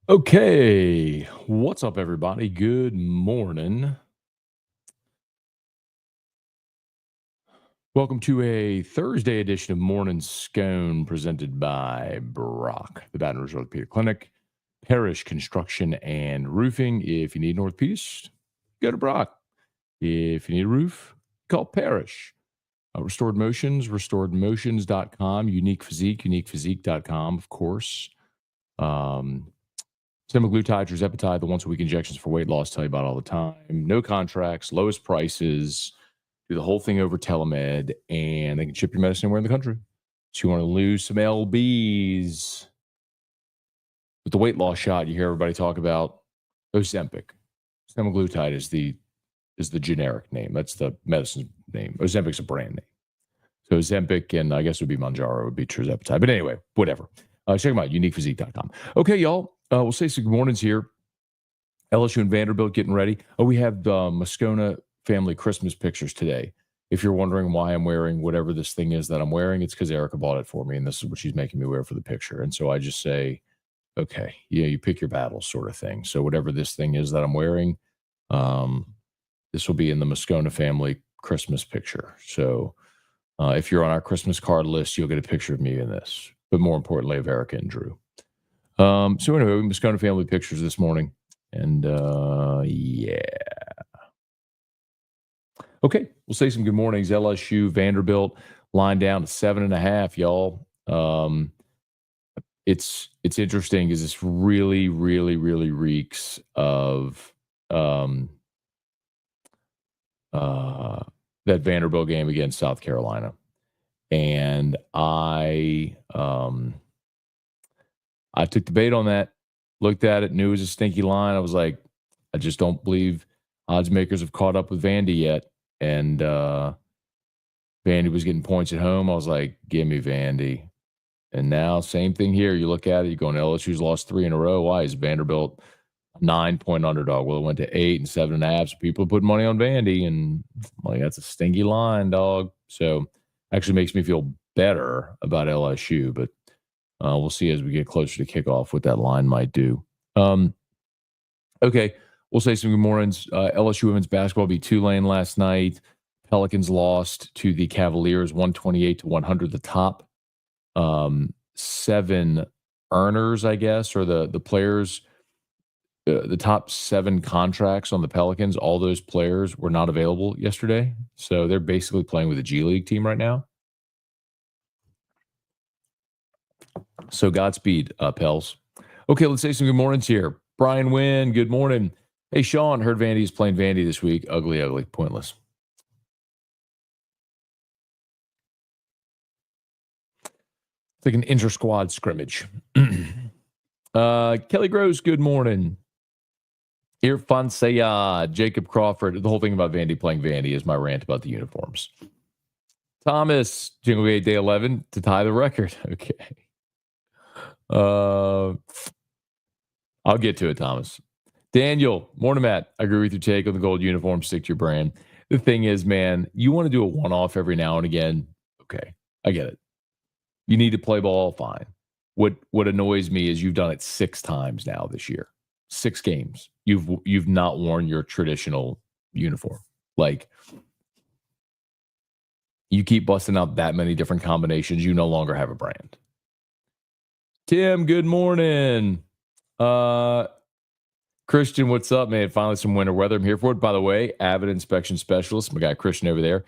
Okay, what's up, everybody? Good morning. Welcome to a Thursday edition of Morning Scone presented by Brock, the Baton Rouge Orthopedic Clinic, Parish Construction and Roofing. If you need an orthopedist, go to Brock. If you need a roof, call Parish. Restored Motions, restoredmotions.com, Unique Physique, uniquephysique.com, of course. Semaglutide, tirzepatide, the once-a-week injections for weight loss, tell you about all the time. No contracts, lowest prices. Do the whole thing over telemed, and they can ship your medicine anywhere in the country. So you want to lose some lbs with the weight loss shot, you hear everybody talk about Ozempic. Semaglutide is the generic name. That's the medicine name. Ozempic's a brand name. So Ozempic, and I guess it would be Mounjaro, would be tirzepatide. But anyway, whatever. Check them out, uniquephysique.com. Okay, y'all. We'll say some good mornings here. LSU and Vanderbilt getting ready. We have Moscona family Christmas pictures today. If you're wondering why I'm wearing whatever this thing is that I'm wearing, it's because Erica bought it for me, and this is what she's making me wear for the picture. And so I just say, okay, you pick your battles, sort of thing. So whatever this thing is that I'm wearing, this will be in the Moscona family Christmas picture. So if you're on our Christmas card list, you'll get a picture of me in this. But more importantly, of Erica and Drew. So anyway, we Moscona family pictures this morning. And yeah. Okay, we'll say some good mornings. LSU, Vanderbilt, line down to 7.5, y'all. It's interesting because this really, really, really reeks of that Vanderbilt game against South Carolina. And I took the bait on that, looked at it, knew it was a stinky line. I was like, I just don't believe odds makers have caught up with Vandy yet. And Vandy was getting points at home. I was like, give me Vandy. And now, same thing here. You look at it, you're going, LSU's lost 3 in a row. Why is Vanderbilt a 9-point underdog? Well, it went to 8 and 7.5. So people put money on Vandy, and like, that's a stinky line, dog. So actually makes me feel better about LSU, but we'll see as we get closer to kickoff what that line might do. Okay, we'll say some good mornings. LSU women's basketball beat Tulane last night. Pelicans lost to the Cavaliers 128-100. The top 7 earners, I guess, or the players, the top 7 contracts on the Pelicans, all those players were not available yesterday. So they're basically playing with a G League team right now. So Godspeed, Pels. Okay, let's say some good mornings here. Brian Wynn, good morning. Hey, Sean, heard Vandy's playing Vandy this week. Ugly, pointless. It's like an inter-squad scrimmage. Kelly Gross, good morning. Irfan Sayad, Jacob Crawford. The whole thing about Vandy playing Vandy is my rant about the uniforms. Thomas, Jingle Gate Day 11 to tie the record. Okay. I'll get to it, Thomas. Daniel, morning, Matt. I agree with your take on the gold uniform. Stick to your brand. The thing is, man, you want to do a one-off every now and again. Okay, I get it. You need to play ball, fine. What annoys me is you've done it 6 times now this year. 6 games. You've not worn your traditional uniform. Like, you keep busting out that many different combinations, you no longer have a brand. Tim, good morning. Christian, what's up, man? Finally some winter weather. I'm here for it. By the way, Avid Inspection Specialist, my guy Christian over there.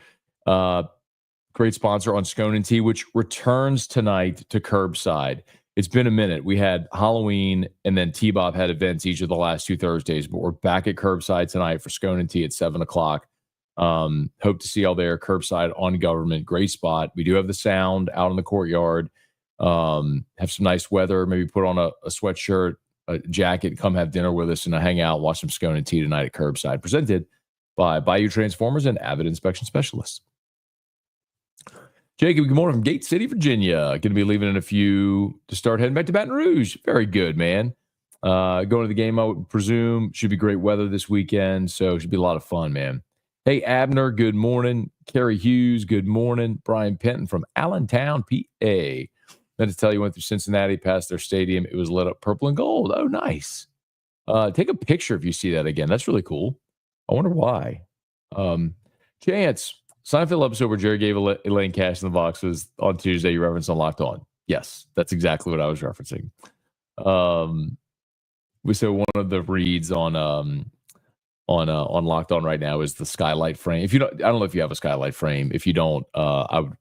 Great sponsor on Scone and Tea, which returns tonight to curbside. It's been a minute. We had Halloween, and then T-Bob had events each of the last 2 Thursdays, but we're back at curbside tonight for Scone and Tea at 7 o'clock. Hope to see y'all there. Curbside on Government. Great spot. We do have the sound out in the courtyard. Have some nice weather. Maybe put on a sweatshirt, a jacket, come have dinner with us and hang out, watch some Scone and Tea tonight at curbside. Presented by Bayou Transformers and Avid Inspection Specialists. Jacob, good morning from Gate City, Virginia. Going to be leaving in a few to start heading back to Baton Rouge. Very good, man. Going to the game, I would presume. Should be great weather this weekend, so it should be a lot of fun, man. Hey, Abner, good morning. Kerry Hughes, good morning. Brian Penton from Allentown, PA. Meant to tell you, went through Cincinnati, past their stadium. It was lit up purple and gold. Oh, nice. Take a picture if you see that again. That's really cool. I wonder why. Um, Chance, Seinfeld episode where Jerry gave Elaine cash in the box was on Tuesday. You referenced on Locked On. Yes, that's exactly what I was referencing. So one of the reads on Locked On right now is the skylight frame. If you don't, I don't know if you have a skylight frame. If you don't,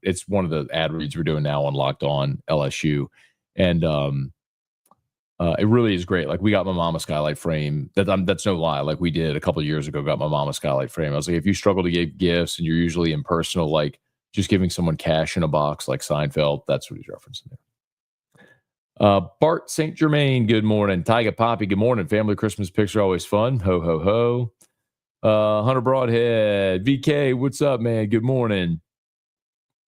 it's one of the ad reads we're doing now on Locked On LSU, and it really is great. Like we got my mom a skylight frame. That's no lie. Like we did a couple of years ago, got my mom a skylight frame. I was like, if you struggle to give gifts and you're usually impersonal, like just giving someone cash in a box like Seinfeld, that's what he's referencing there. Bart St. Germain, good morning. Tiger Poppy, good morning. Family Christmas picture, always fun. Ho, ho, ho. Hunter Broadhead, VK, what's up, man? Good morning.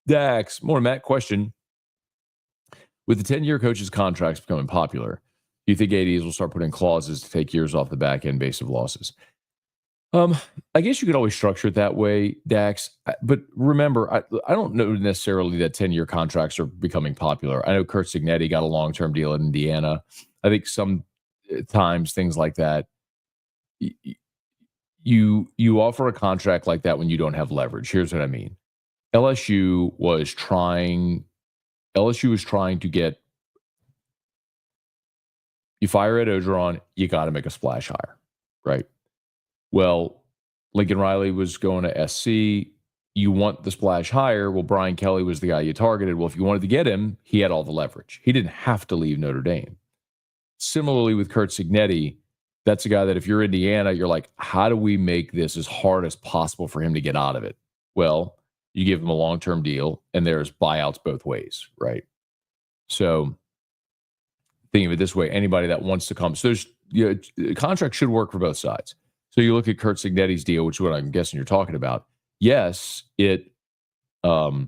Dax, morning, Matt. Question. With the 10-year coaches' contracts becoming popular, do you think ADs will start putting clauses to take years off the back end base of losses? I guess you could always structure it that way, Dax. But remember, I don't know necessarily that 10-year contracts are becoming popular. I know Kurt Signetti got a long-term deal in Indiana. I think sometimes things like that, you offer a contract like that when you don't have leverage. Here's what I mean. LSU was trying to get, you fire Ed Ogeron, you got to make a splash hire, right? Well, Lincoln Riley was going to SC. You want the splash hire. Well, Brian Kelly was the guy you targeted. Well, if you wanted to get him, he had all the leverage. He didn't have to leave Notre Dame. Similarly with Kurt Signetti, that's a guy that if you're Indiana, you're like, how do we make this as hard as possible for him to get out of it? Well, you give him a long-term deal, and there's buyouts both ways, right? So think of it this way. Anybody that wants to come. So there's, the contract should work for both sides. So you look at Kurt Signetti's deal, which is what I'm guessing you're talking about. Yes, it's a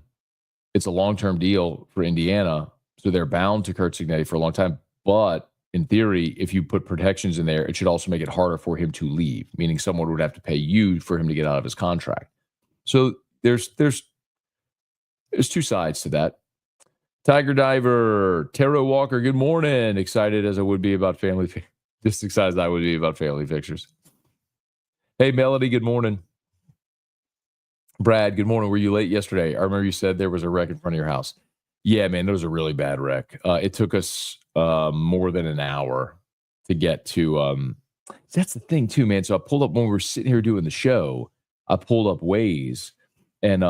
long-term deal for Indiana, so they're bound to Kurt Signetti for a long time. But in theory, if you put protections in there, it should also make it harder for him to leave, meaning someone would have to pay you for him to get out of his contract. So there's two sides to that. Tiger Diver, Taro Walker, good morning. Excited as I would be about just excited as I would be about family pictures. Hey, Melody, good morning. Brad, good morning. Were you late yesterday? I remember you said there was a wreck in front of your house. Yeah, man, there was a really bad wreck. It took us more than an hour to get to. That's the thing, too, man. So I pulled up when we were sitting here doing the show. I pulled up Waze, and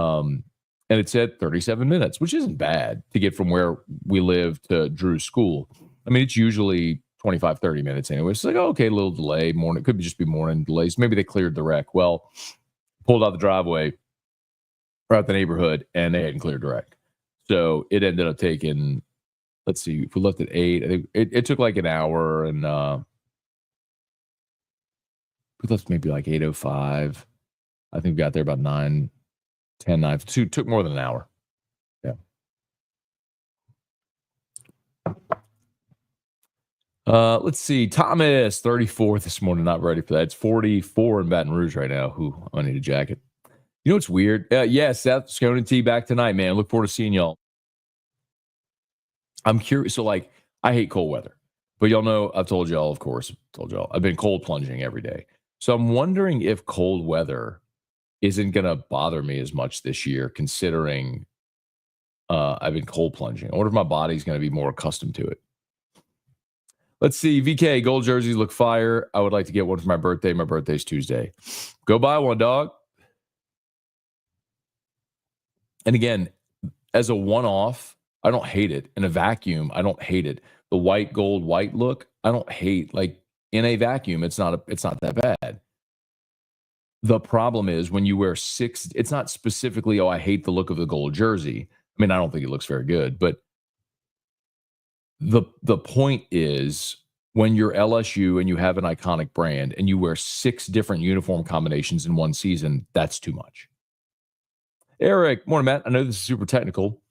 it said 37 minutes, which isn't bad to get from where we live to Drew's school. I mean, it's usually 25, 30 minutes anyway. It's like, oh, okay, a little delay. Morning. It could just be morning delays. Maybe they cleared the wreck. Well, pulled out the driveway out the neighborhood, and they hadn't cleared the wreck. So it ended up taking, let's see, if we left at 8, I think it took like an hour, and we left maybe like 8:05. I think we got there about 9, 10, 9. Took more than an hour. Yeah. Let's see. Thomas, 34 this morning. Not ready for that. It's 44 in Baton Rouge right now. I need a jacket. You know what's weird? Yeah, Seth, Scone and T back tonight, man. Look forward to seeing y'all. I'm curious. So, like, I hate cold weather. But y'all know, I've told y'all, of course, I've been cold plunging every day. So I'm wondering if cold weather isn't going to bother me as much this year, considering I've been cold plunging. I wonder if my body's going to be more accustomed to it. Let's see. VK, gold jerseys look fire. I would like to get one for my birthday. My birthday's Tuesday. Go buy one, dog. And again, as a one-off, I don't hate it. In a vacuum, I don't hate it. The white, gold, white look, I don't hate. Like, in a vacuum, it's not that bad. The problem is when you wear 6, it's not specifically, oh, I hate the look of the gold jersey. I mean, I don't think it looks very good, but the point is when you're LSU and you have an iconic brand and you wear 6 different uniform combinations in one season, that's too much. Eric, morning, Matt. I know this is super technical.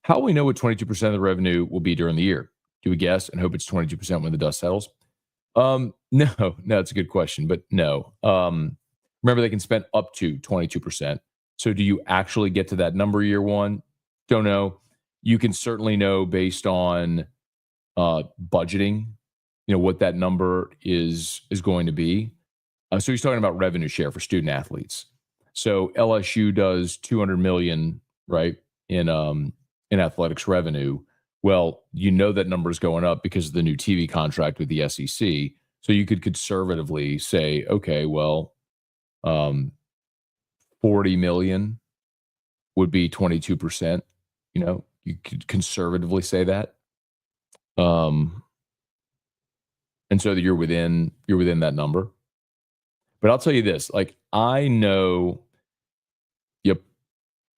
How will we know what 22% of the revenue will be during the year? Do we guess and hope it's 22% when the dust settles? No, it's a good question, but no. Remember, they can spend up to 22%. So do you actually get to that number year one? Don't know. you can certainly know based on budgeting, what that number is going to be. So he's talking about revenue share for student athletes. So LSU does 200 million, right, in athletics revenue. Well, that number is going up because of the new TV contract with the SEC. So you could conservatively say, okay, well, 40 million would be 22%. You could conservatively say that. And so that you're within that number. But I'll tell you this, I know, yep,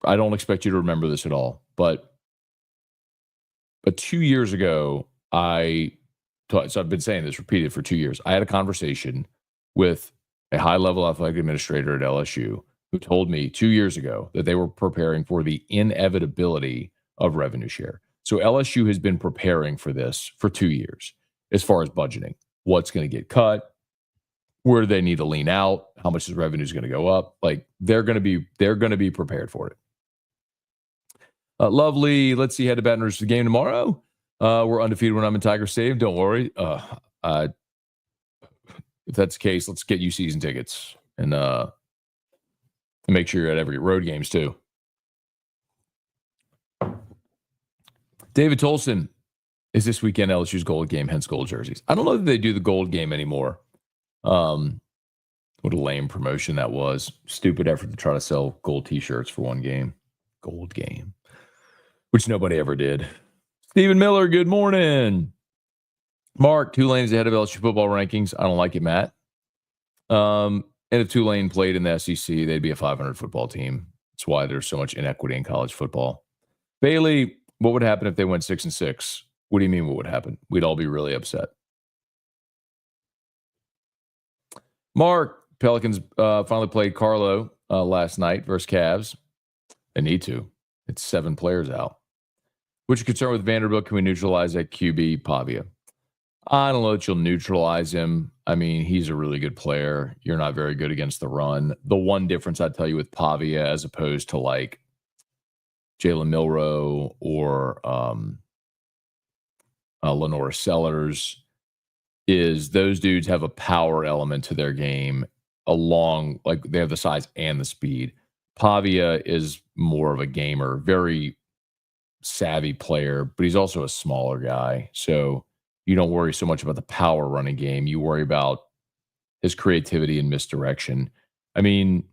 I don't expect you to remember this at all, but 2 years ago, so I've been saying this repeated for 2 years. I had a conversation with a high-level athletic administrator at LSU who told me 2 years ago that they were preparing for the inevitability of revenue share. So LSU has been preparing for this for 2 years as far as budgeting. What's going to get cut? Where do they need to lean out? How much is revenue is going to go up? They're going to be prepared for it. Lovely. Let's see. Head to Baton Rouge for the game tomorrow. We're undefeated when I'm in Tiger Stadium. Don't worry. If that's the case, let's get you season tickets and make sure you're at every road games too. David Tolson, is this weekend LSU's gold game, hence gold jerseys? I don't know that they do the gold game anymore. What a lame promotion that was. Stupid effort to try to sell gold t-shirts for one game. Gold game. Which nobody ever did. Stephen Miller, good morning. Mark, Tulane is ahead of LSU football rankings. I don't like it, Matt. And if Tulane played in the SEC, they'd be a 500 football team. That's why there's so much inequity in college football. Bailey, what would happen if they went 6-6? What do you mean what would happen? We'd all be really upset. Mark, Pelicans finally played Carlo last night versus Cavs. They need to. It's 7 players out. What's your concern with Vanderbilt? Can we neutralize that QB, Pavia? I don't know that you'll neutralize him. I mean, he's a really good player. You're not very good against the run. The one difference I'd tell you with Pavia as opposed to Jalen Milroe or Lenore Sellers is those dudes have a power element to their game they have the size and the speed. Pavia is more of a gamer, very savvy player, but he's also a smaller guy. So you don't worry so much about the power running game. You worry about his creativity and misdirection. I mean,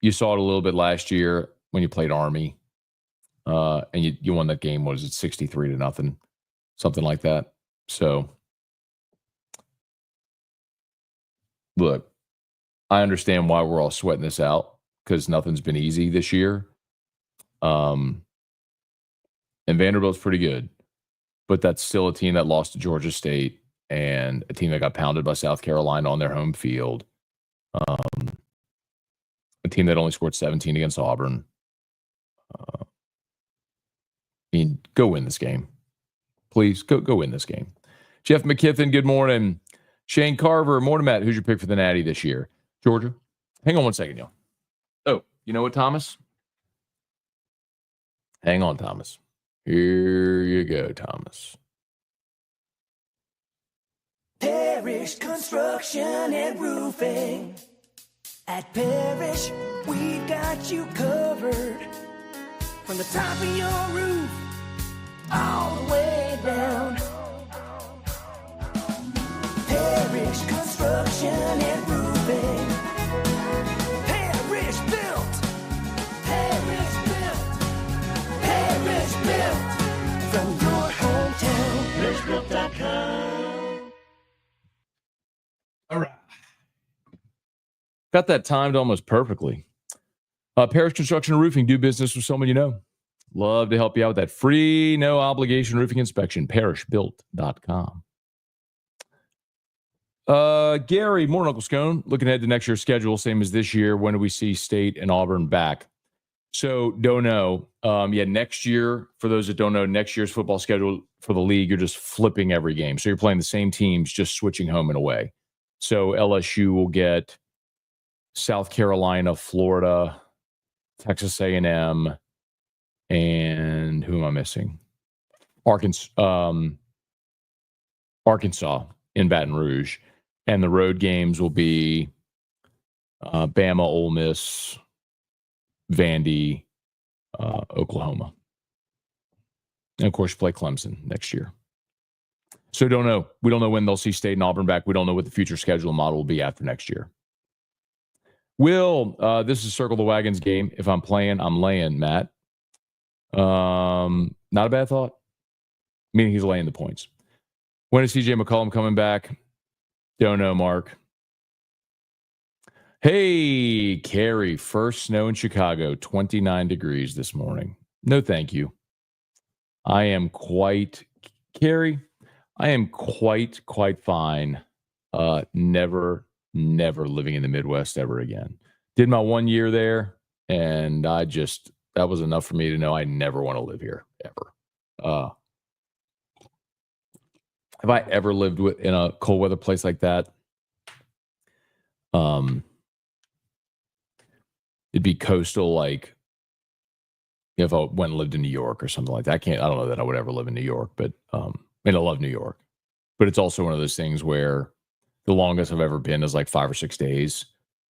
you saw it a little bit last year when you played Army, and you won that game. What was it, 63-0, something like that? So, look, I understand why we're all sweating this out because nothing's been easy this year. And Vanderbilt's pretty good, but that's still a team that lost to Georgia State and a team that got pounded by South Carolina on their home field. A team that only scored 17 against Auburn. I mean, go win this game. Please, go win this game. Jeff McKiffin, good morning. Shane Carver, morning, Matt. Who's your pick for the Natty this year? Georgia? Hang on one second, y'all. Oh, you know what, Thomas? Hang on, Thomas. Here you go, Thomas. Parish Construction and Roofing. At Parish, we've got you covered. From the top of your roof, all the way down. Parish Construction and Roofing. Parish Built. Parish Built. Parish Built. From your hometown. ParishBuilt.com. All right. Got that timed almost perfectly. Parish Construction and Roofing, do business with someone you know. Love to help you out with that free, no obligation roofing inspection. ParishBuilt.com. Gary, morning, Uncle Scone. Looking ahead to next year's schedule, same as this year. When do we see State and Auburn back? So, don't know. Next year, for those that don't know, next year's football schedule for the league, you're just flipping every game. So, you're playing the same teams, just switching home and away. So, LSU will get South Carolina, Florida, Texas A&M, and who am I missing? Arkansas in Baton Rouge, and the road games will be Bama, Ole Miss, Vandy, Oklahoma, and of course play Clemson next year. So don't know. We don't know when they'll see State and Auburn back. We don't know what the future schedule model will be after next year. Will, this is Circle the Wagons game. If I'm playing, I'm laying, Matt. Not a bad thought. Meaning he's laying the points. When is CJ McCollum coming back? Don't know, Mark. Hey, Carrie, first snow in Chicago, 29 degrees this morning. No, thank you. I am quite, Carrie, I am quite fine. Never living in the Midwest ever again. Did my 1 year there, and that was enough for me to know I never want to live here ever. Have I ever lived in a cold weather place like that? It'd be coastal, like if I went and lived in New York or something like that. I don't know that I would ever live in New York, but I love New York. But it's also one of those things where the longest I've ever been is like 5 or 6 days.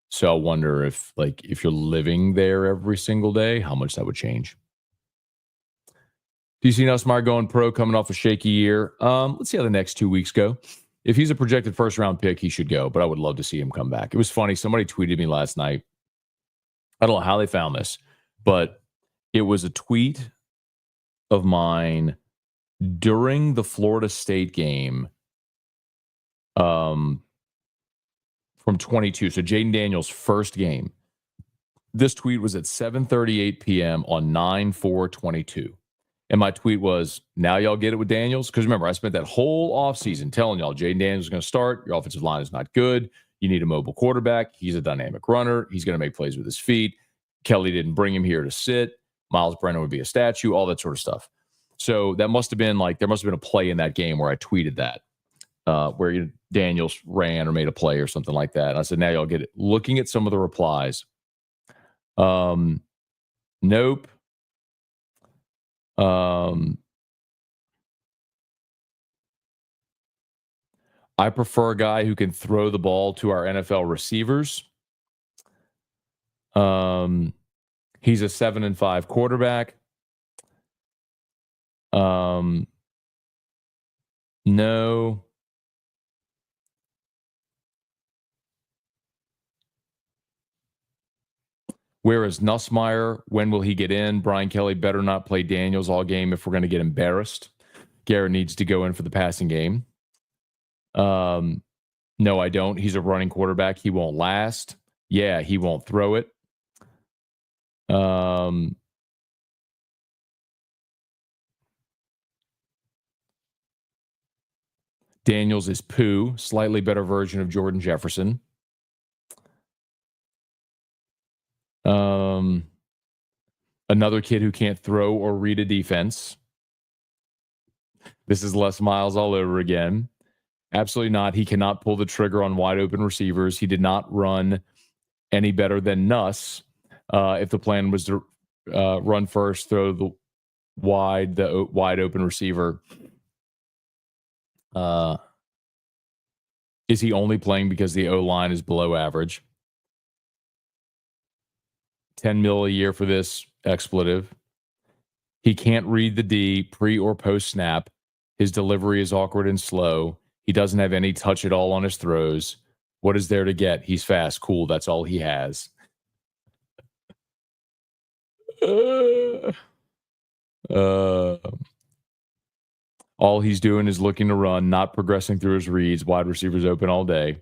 So I wonder if you're living there every single day, how much that would change. Do you see Nussmeier going pro coming off a shaky year? Let's see how the next 2 weeks go. If he's a projected first round pick, he should go, but I would love to see him come back. It was funny. Somebody tweeted me last night. I don't know how they found this, but it was a tweet of mine during the Florida State game from 22. So Jaden Daniels' first game. This tweet was at 7:38 p.m. on 9/4/22. And my tweet was, now y'all get it with Daniels? Because remember, I spent that whole offseason telling y'all Jaden Daniels is going to start. Your offensive line is not good. You need a mobile quarterback. He's a dynamic runner. He's going to make plays with his feet. Kelly didn't bring him here to sit. Miles Brennan would be a statue, all that sort of stuff. So that must have been there must have been a play in that game where I tweeted that, where Daniels ran or made a play or something like that. And I said, now y'all get it. Looking at some of the replies. Nope. I prefer a guy who can throw the ball to our NFL receivers. He's a 7-5 quarterback. No. Whereas Nussmeier, when will he get in? Brian Kelly better not play Daniels all game if we're going to get embarrassed. Garrett needs to go in for the passing game. No, I don't. He's a running quarterback. He won't last. Yeah, he won't throw it. Daniels is poo, slightly better version of Jordan Jefferson. Another kid who can't throw or read a defense. This is Les Miles all over again. Absolutely not. He cannot pull the trigger on wide open receivers. He did not run any better than Nuss. If the plan was to run first, throw the wide open receiver. Is he only playing because the O-line is below average? $10 million a year for this expletive. He can't read the D pre or post snap. His delivery is awkward and slow. He doesn't have any touch at all on his throws. What is there to get? He's fast. Cool. That's all he has. All he's doing is looking to run, not progressing through his reads. Wide receivers open all day.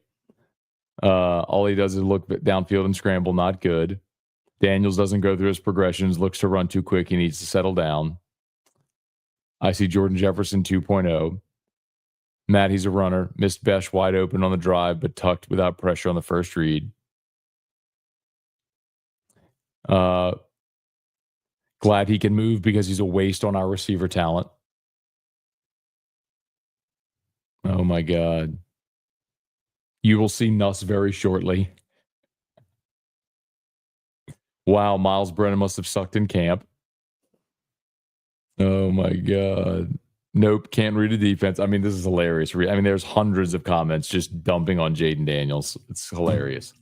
All he does is look downfield and scramble. Not good. Daniels doesn't go through his progressions, looks to run too quick. He needs to settle down. I see Jordan Jefferson 2.0. Matt, he's a runner. Missed Besh wide open on the drive, but tucked without pressure on the first read. Glad he can move because he's a waste on our receiver talent. Oh, my God. You will see Nuss very shortly. Wow, Miles Brennan must have sucked in camp. Oh, my God. Nope, can't read a defense. I mean, this is hilarious. I mean, there's hundreds of comments just dumping on Jaden Daniels. It's hilarious.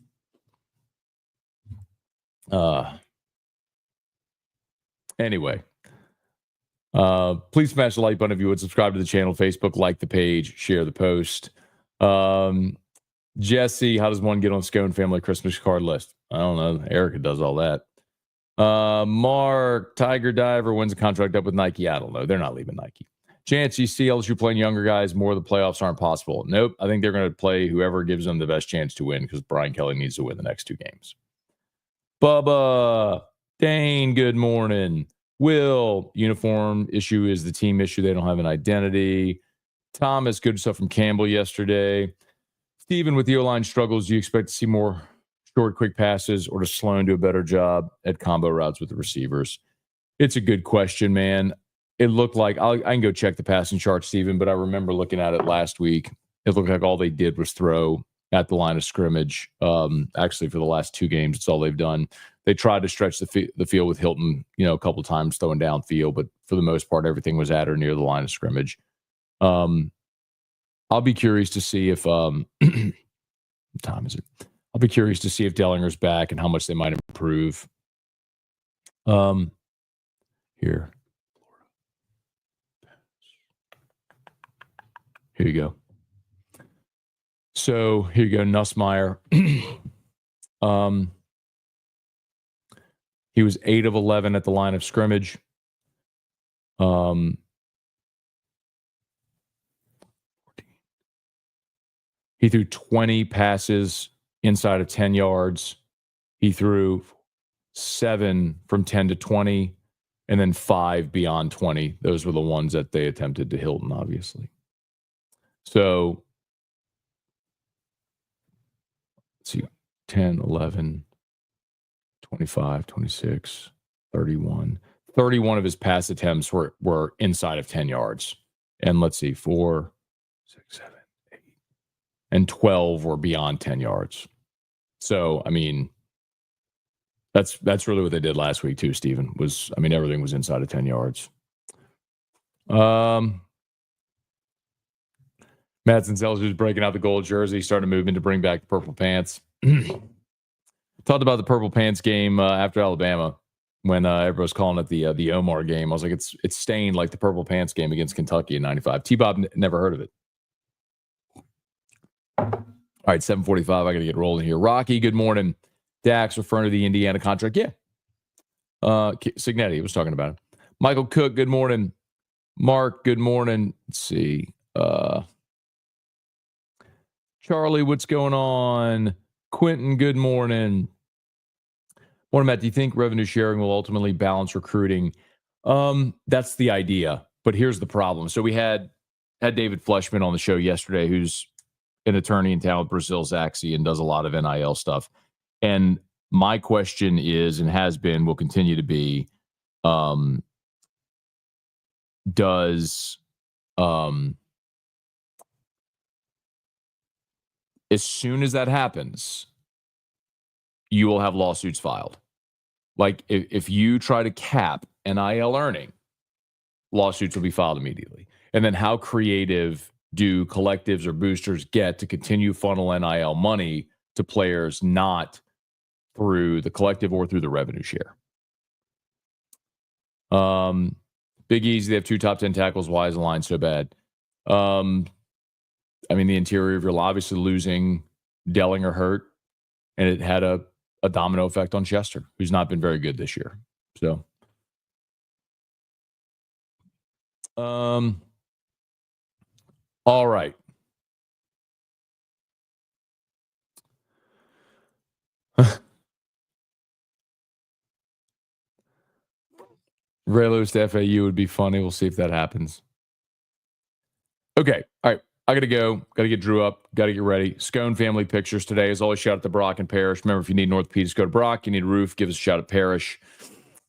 Anyway, please smash the like button if you would. Subscribe to the channel, Facebook, like the page, share the post. Jesse, how does one get on Scone family Christmas card list? I don't know. Erica does all that. Mark, Tiger Diver wins a contract up with Nike. I don't know. They're not leaving Nike. Chance, you see LSU playing younger guys more. The playoffs aren't possible. Nope. I think they're going to play whoever gives them the best chance to win because Brian Kelly needs to win the next 2 games. Bubba, Dane, good morning. Will, uniform issue is the team issue. They don't have an identity. Thomas, good stuff from Campbell yesterday. Steven, with the O-line struggles, do you expect to see more short, quick passes or does Sloan do a better job at combo routes with the receivers? It's a good question, man. It looked like, I can go check the passing chart, Steven, but I remember looking at it last week. It looked like all they did was throw at the line of scrimmage. Actually, for the last 2 games, it's all they've done. They tried to stretch the field with Hilton, a couple times throwing downfield, but for the most part, everything was at or near the line of scrimmage. I'll be curious to see if what time is it? I'll be curious to see if Dellinger's back and how much they might improve. Here you go. So here you go, Nussmeier. He was 8 of 11 at the line of scrimmage. He threw 20 passes inside of 10 yards. He threw 7 from 10 to 20, and then 5 beyond 20. Those were the ones that they attempted to Hilton, obviously. So, let's see, 10, 11, 25, 26, 31. 31 of his pass attempts were inside of 10 yards. And let's see, 4, 6, 7, 8, and 12 were beyond 10 yards. So, I mean, that's really what they did last week too, Stephen. Everything was inside of 10 yards. Madsen tells who's breaking out the gold jersey, started moving to bring back the purple pants. Talked about the purple pants game after Alabama when everybody was calling it the Omar game. I was like, it's stained like the purple pants game against Kentucky in '95. T-Bob never heard of it. All right, 7:45. I got to get rolling here. Rocky, good morning. Dax referring to the Indiana contract. Yeah. Signetti was talking about it. Michael Cook, good morning. Mark, good morning. Let's see. Charlie, what's going on? Quentin, good morning. Morning, Matt. Do you think revenue sharing will ultimately balance recruiting? That's the idea, but here's the problem. So we had David Fleshman on the show yesterday, who's an attorney in town with Brazil Zaxi and does a lot of NIL stuff. And my question is, and has been, will continue to be, as soon as that happens, you will have lawsuits filed. Like if you try to cap NIL earning, lawsuits will be filed immediately. And then how creative do collectives or boosters get to continue funnel NIL money to players not through the collective or through the revenue share? Big Easy, they have 2 top 10 tackles. Why is the line so bad? The interior of your line, obviously losing Dellinger hurt, and it had a domino effect on Chester, who's not been very good this year. So, all right. Ray Lewis to FAU would be funny. We'll see if that happens. Okay. All right. I got to go. Got to get Drew up. Got to get ready. Scone family pictures today. As always, shout out to Brock and Parrish. Remember, if you need orthopedics, go to Brock. You need a roof, give us a shout at Parrish.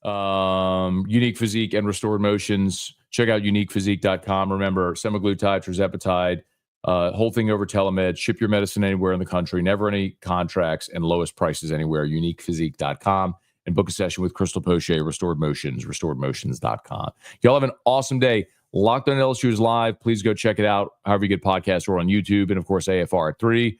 Unique Physique and Restored Motions. Check out uniquephysique.com. Remember, semaglutide, tirzepatide, whole thing over telemed. Ship your medicine anywhere in the country. Never any contracts and lowest prices anywhere. Uniquephysique.com. And book a session with Crystal Poche, Restored Motions, restoredmotions.com. Y'all have an awesome day. Locked On LSU is live. Please go check it out. However you get podcasts, we're on YouTube and, of course, AFR at 3.